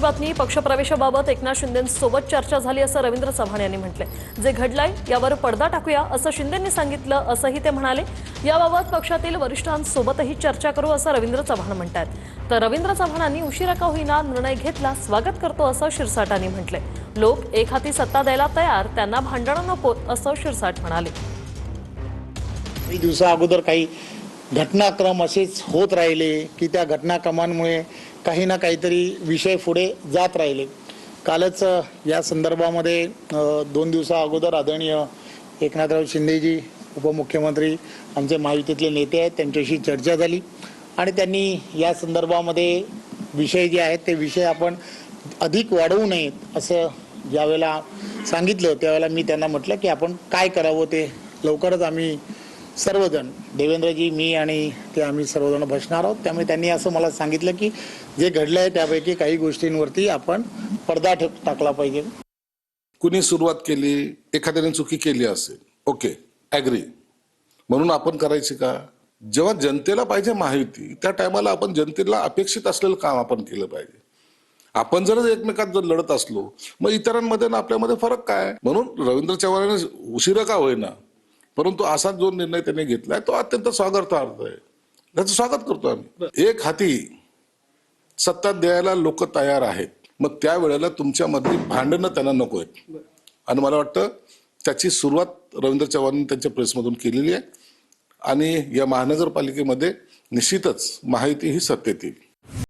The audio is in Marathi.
बातमी. पक्षप्रवेशाबाबत एकनाथ शिंदेंसोबत चर्चा झाली असं रवींद्र चव्हाण यांनी म्हटले. जे घडलंय यावर पडदा टाकूया असं शिंदेंनी सांगितलं असंही ते म्हणाले. याबाबत पक्षातील वरिष्ठांसोबतही चर्चा करू असं रवींद्र चव्हाण म्हणतात. तर रवींद्र चव्हाणांनी उशिरा का होईना निर्णय घेतला, स्वागत करतो असं शिरसाटांनी म्हटले. लोक एक हाती सत्ता द्यायला तयार, त्यांना भांडणं नको असं शिरसाट म्हणाले. काही दिवसा अगोदर काही घटनाक्रम असेच होत राहिले की त्या घटनाक्रमांमुळे काही ना काहीतरी विषय पुढे जात राहिले. कालच या संदर्भामध्ये 2 दिवसा अगोदर आदरणीय एकनाथराव शिंदेजी उपमुख्यमंत्री आमचे महायुतीतले नेते आहेत त्यांच्याशी चर्चा झाली आणि त्यांनी या संदर्भामध्ये विषय जे आहेत ते विषय आपण अधिक वाढवू नयेत असं ज्यावेळेला सांगितलं त्यावेळेला मी त्यांना म्हटलं की आपण काय करावं ते लवकरच आम्ही सर्वजण देवेंद्रजी मी आणि ते आम्ही सर्वजण बसणार आहोत. त्यामुळे त्यांनी असं मला सांगितलं की जे घडलं आहे त्यापैकी काही गोष्टींवरती आपण पडदा टाकला पाहिजे. कुणी सुरुवात केली, एखाद्याने चुकी केली असेल, ओके ॲग्री, म्हणून आपण करायची का? जेव्हा जनतेला पाहिजे महायुती त्या टायमाला आपण जनतेला अपेक्षित असलेलं काम आपण केलं पाहिजे. आपण जर एकमेकात जर लढत असलो मग इतरांमध्ये ना आपल्यामध्ये फरक काय? म्हणून रवींद्र चव्हाणांनी उशिरा का होईना परंतु असा जो निर्णय त्यांनी घेतलाय तो अत्यंत स्वागतार्ह आहे. त्याचं स्वागत करतो आम्ही. एक हाती सत्ता द्यायला लोक तयार आहेत, मग त्यावेळेला तुमच्यामधली भांडणं त्यांना नको आहेत आणि मला वाटतं त्याची सुरुवात रवींद्र चव्हाणांनी त्यांच्या प्रेसमधून केलेली आहे आणि या महानगरपालिकेमध्ये निश्चितच महायुती ही सत्तेत येईल.